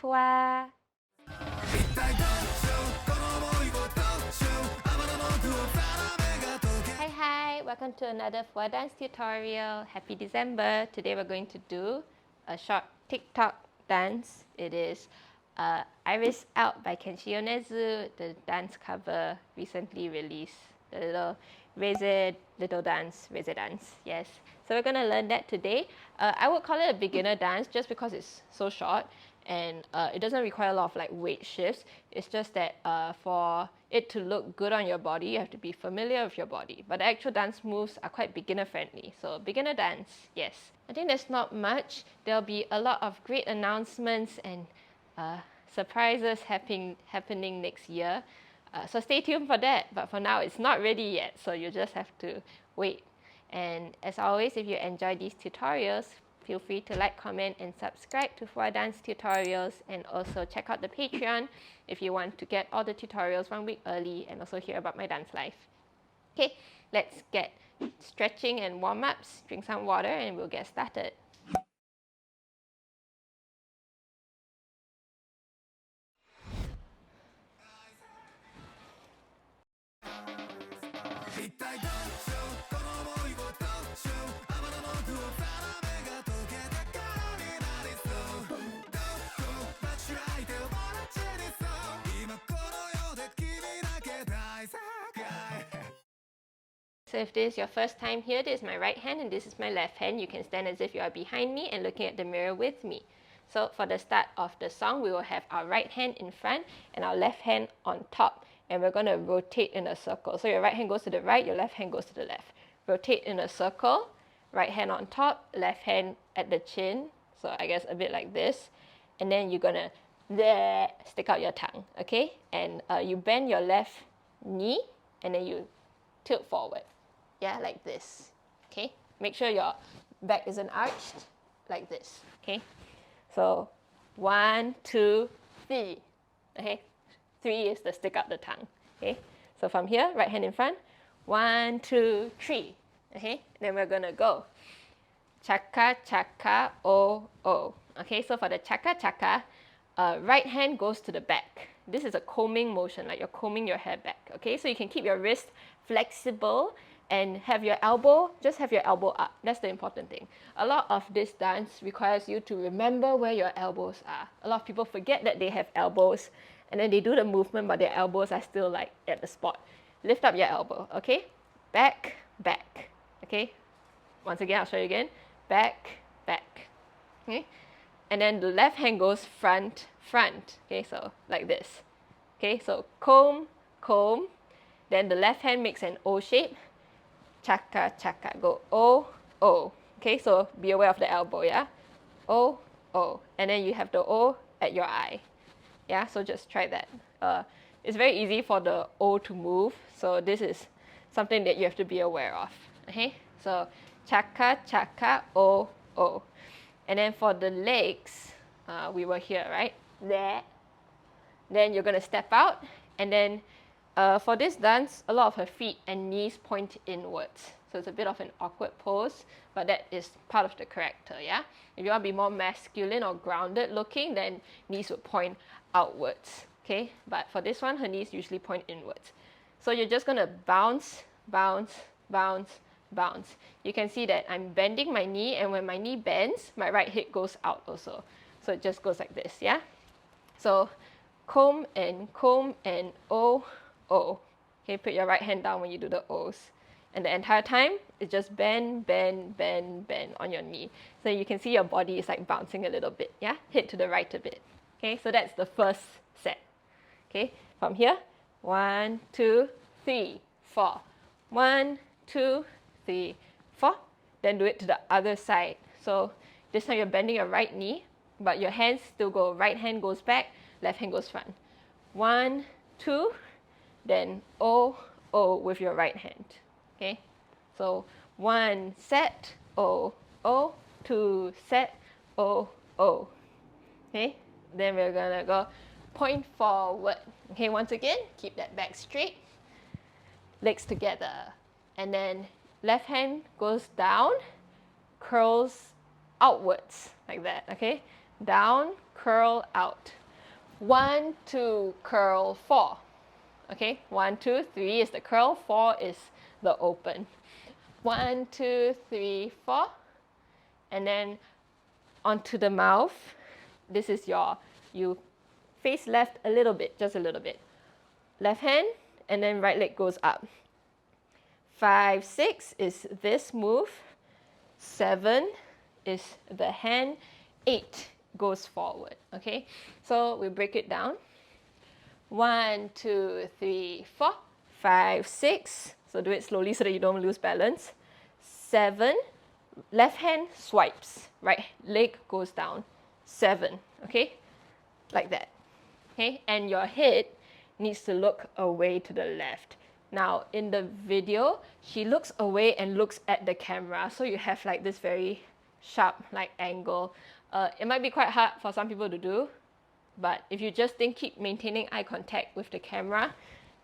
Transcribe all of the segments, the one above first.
Pua. Hi, welcome to another Pua dance tutorial. Happy December. Today we're going to do a short TikTok dance. It is Iris Out by Kenshi Yonezu, the dance cover recently released. The little Reze dance, yes. So we're going to learn that today. I would call it a beginner dance just because it's so short and it doesn't require a lot of like weight shifts. It's just that for it to look good on your body, you have to be familiar with your body. But the actual dance moves are quite beginner friendly. So beginner dance, yes. I think there's not much. There'll be a lot of great announcements and surprises happening next year. So stay tuned for that, but for now it's not ready yet, so you just have to wait. And as always, if you enjoy these tutorials, feel free to like, comment, and subscribe to Pua Dance Tutorials, and also check out the Patreon if you want to get all the tutorials 1 week early and also hear about my dance life. Okay, let's get stretching and warm-ups, drink some water, and we'll get started. So if this is your first time here, this is my right hand and this is my left hand. You can stand as if you are behind me and looking at the mirror with me. So for the start of the song, we will have our right hand in front and our left hand on top. And we're going to rotate in a circle. So your right hand goes to the right, your left hand goes to the left. Rotate in a circle, right hand on top, left hand at the chin. So I guess a bit like this. And then you're going to stick out your tongue, okay? And you bend your left knee and then you tilt forward. Yeah, like this, okay? Make sure your back isn't arched, like this, okay? So 1, 2, 3, okay? 3 is the stick out the tongue, okay? So from here, right hand in front, 1, 2, 3, okay? Then we're gonna go chaka, chaka, oh, oh, okay? So for the chaka, chaka, right hand goes to the back. This is a combing motion, like you're combing your hair back, okay? So you can keep your wrist flexible and have your elbow up. That's the important thing. A lot of this dance requires you to remember where your elbows are. A lot of people forget that they have elbows and then they do the movement but their elbows are still like at the spot. Lift up your elbow, okay? Back, back, okay? Once again, I'll show you again. Back, back, okay? And then the left hand goes front, front, okay? So like this, okay? So comb, comb. Then the left hand makes an O shape. Chaka, chaka, go O, O. Okay, so be aware of the elbow, yeah? O, O. And then you have the O at your eye. Yeah, so just try that. It's very easy for the O to move, so this is something that you have to be aware of. Okay, so chaka, chaka, O, O. And then for the legs, we were here, right? There. Then you're going to step out, and then for this dance, a lot of her feet and knees point inwards. So it's a bit of an awkward pose, but that is part of the character, yeah? If you want to be more masculine or grounded looking, then knees would point outwards, okay? But for this one, her knees usually point inwards. So you're just going to bounce, bounce, bounce, bounce. You can see that I'm bending my knee, and when my knee bends, my right hip goes out also. So it just goes like this, yeah? So comb and O, O. Okay, put your right hand down when you do the O's. And the entire time, it's just bend, bend, bend, bend on your knee. So you can see your body is like bouncing a little bit, yeah? Hit to the right a bit. Okay, so that's the first set. Okay, from here, 1, 2, 3, 4. 1, 2, 3, 4. Then do it to the other side. So this time you're bending your right knee, but your hands still go, right hand goes back, left hand goes front. 1, 2, then O, O with your right hand, okay? So 1 set, O, O, 2 set, O, O, okay? Then we're gonna go point forward, okay? Once again, keep that back straight, legs together, and then left hand goes down, curls outwards, like that, okay? Down, curl out. 1, 2, curl, 4. Okay, 1, 2, 3 is the curl, 4 is the open. 1, 2, 3, 4. And then onto the mouth. This is you face left a little bit, just a little bit. Left hand, and then right leg goes up. 5, 6 is this move. 7 is the hand. 8 goes forward, okay? So we break it down. 1, 2, 3, 4, 5, 6. So do it slowly so that you don't lose balance. 7, left hand swipes, right leg goes down. 7, okay? Like that, okay? And your head needs to look away to the left. Now, in the video, she looks away and looks at the camera. So you have like this very sharp like angle. It might be quite hard for some people to do, but if you just keep maintaining eye contact with the camera,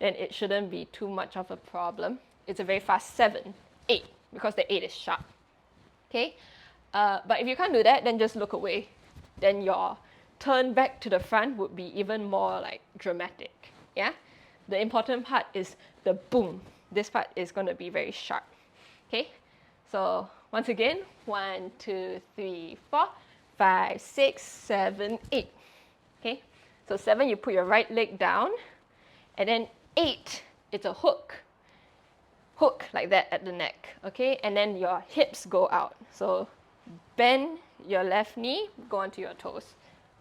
then it shouldn't be too much of a problem. It's a very fast 7, 8, because the 8 is sharp. Okay? But if you can't do that, then just look away. Then your turn back to the front would be even more like dramatic. Yeah? The important part is the boom. This part is going to be very sharp. Okay? So once again, 1, 2, 3, 4, 5, 6, 7, 8. Okay? So 7, you put your right leg down. And then 8, it's a hook. Hook like that at the neck. Okay? And then your hips go out. So bend your left knee, go onto your toes.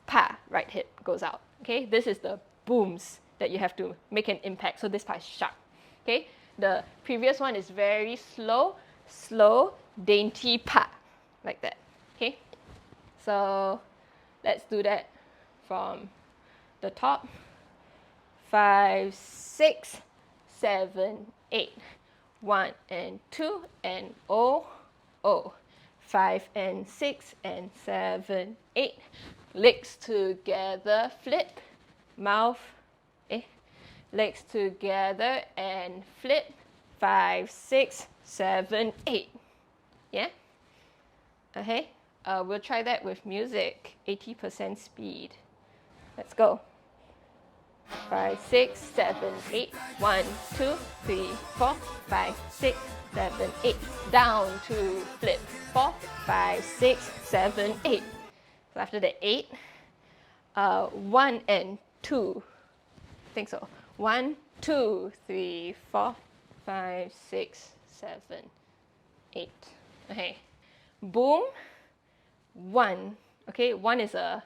Pa, right hip goes out. Okay? This is the booms that you have to make an impact. So this part is sharp. Okay? The previous one is very slow, dainty pa, like that. Okay? So let's do that from the top. 5, 6, 7, 8. 1 and 2 and oh, oh. 5 and 6 and 7, 8. Legs together, flip, mouth, legs together and flip. 5, 6, 7, 8. Yeah? Okay? We'll try that with music, 80% speed. Let's go. 5, 6, 7, 8. 1, 2, 3, 4, 5, 6, 7, 8. Down to flip. 4, 5, 6, 7, 8. So after the 8, 1 and 2. I think so. 1, 2, 3, 4, 5, 6, 7, 8. Okay. Boom. 1. Okay, 1 is a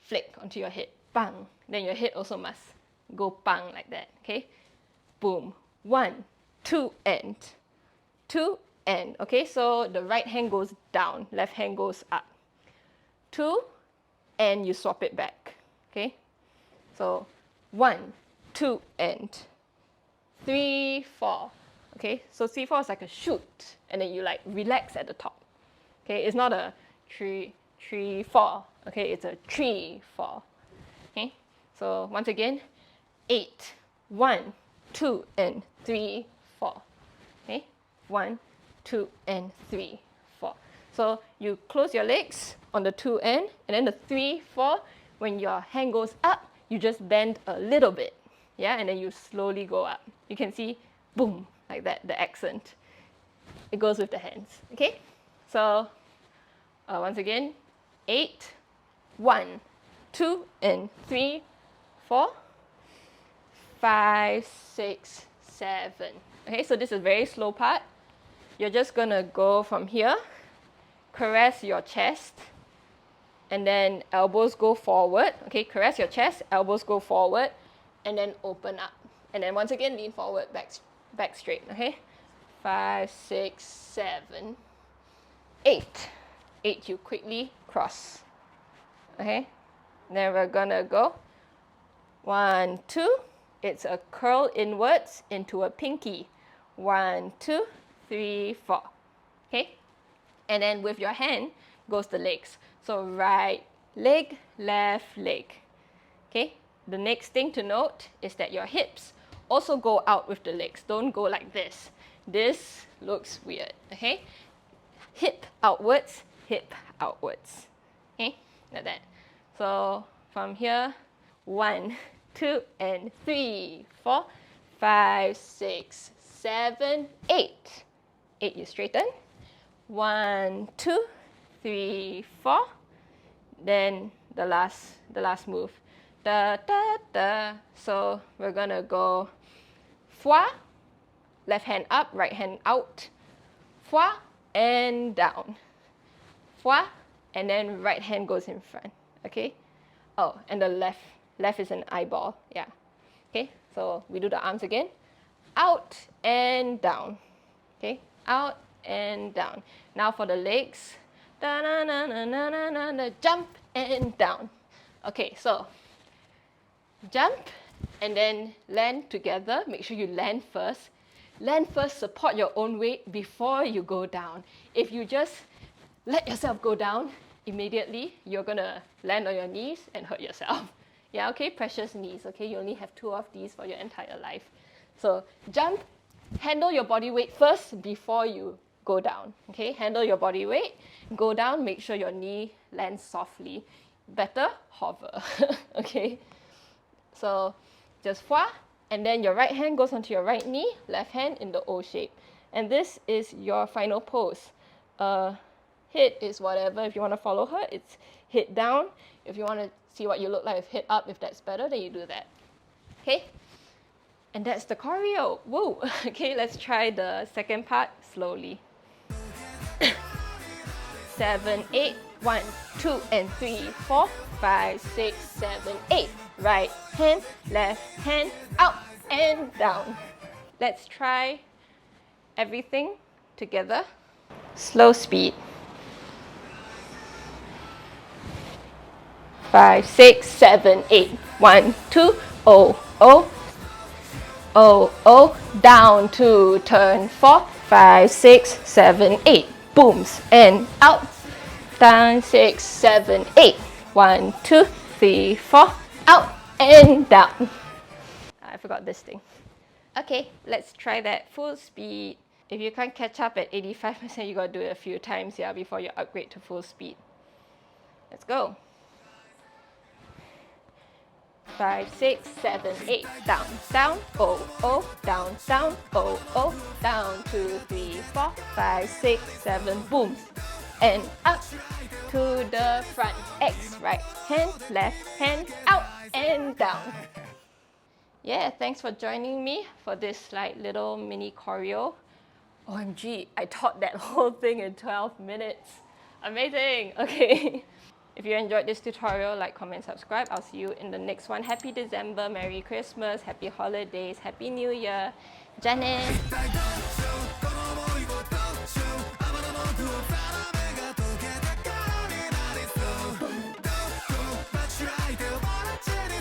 flick onto your head. Bang. Then your head also must go bang like that. Okay. Boom. 1, 2 and 2 and. Okay, so the right hand goes down, left hand goes up. 2 and you swap it back. Okay. So 1, 2 and 3, 4. Okay, so 3, 4 is like a shoot, and then you like relax at the top. Okay, it's not a 3, 3, 4. Okay, it's a 3, 4. Okay, so once again, 8, 1, 2 and 3, 4. Okay, 1, 2 and 3, 4. So you close your legs on the 2 end, and then the 3, 4. When your hand goes up, you just bend a little bit. Yeah, and then you slowly go up. You can see, boom, like that, the accent. It goes with the hands. Okay, so once again, 8, 1, 2 and 3, 4, 5, 6, 7. Okay, so this is a very slow part. You're just gonna go from here, caress your chest, and then elbows go forward. Okay, caress your chest, elbows go forward, and then open up. And then once again, lean forward, back straight. Okay, 5, 6, 7, 8. 8, you quickly cross. Okay, then we're gonna go 1, 2. It's a curl inwards into a pinky. 1, 2, 3, 4. Okay, and then with your hand goes the legs. So right leg, left leg. Okay, the next thing to note is that your hips also go out with the legs. Don't go like this. This looks weird. Okay, hip outwards, hip outwards. Okay, like that. So from here, 1, 2, and 3, 4, 5, 6, 7, 8. 8 you straighten. 1, 2, 3, 4. Then the last move. Da da da. So we're gonna go fois, left hand up, right hand out. Fois and down. Fois, and then right hand goes in front. Okay? Oh, and the left is an eyeball. Yeah. Okay, so we do the arms again. Out and down. Okay, out and down. Now for the legs. Da na na na na na na na. Jump and down. Okay, so jump and then land together. Make sure you land first. Land first, support your own weight before you go down. If you just let yourself go down, immediately you're gonna land on your knees and hurt yourself. Yeah, okay, precious knees, okay? You only have 2 of these for your entire life. So jump, handle your body weight first before you go down, okay? Handle your body weight, go down, make sure your knee lands softly. Better, hover, okay? So just fois, and then your right hand goes onto your right knee, left hand in the O shape. And this is your final pose. Hit is whatever. If you want to follow her, it's hit down. If you want to see what you look like with hit up, if that's better, then you do that. Okay? And that's the choreo. Woo! Okay, let's try the second part slowly. 7, 8. 1, 2, and 3, 4, 5, 6, 7, 8. Right hand, left hand, out and down. Let's try everything together. Slow speed. 5, 6, 7, 8. 1, 2, oh, oh. Oh, oh, down 2, turn 4, 5, 6, 7, 8. Booms and out. Down 6, 7, 8. 1, 2, 3, 4. Out and down. I forgot this thing. Okay, let's try that full speed. If you can't catch up at 85%, you gotta do it a few times, yeah, before you upgrade to full speed. Let's go. 5, 6, 7, 8. Down, down, oh, oh, down, down, oh, oh, down, 2, 3, 4, 5, 6, 7, booms. And up to the front. X, right hand, left hand, out and down. Yeah, thanks for joining me for this like little mini choreo. OMG, I taught that whole thing in 12 minutes. Amazing, okay. If you enjoyed this tutorial, like, comment, subscribe. I'll see you in the next one. Happy December, Merry Christmas, Happy Holidays, Happy New Year. Janet.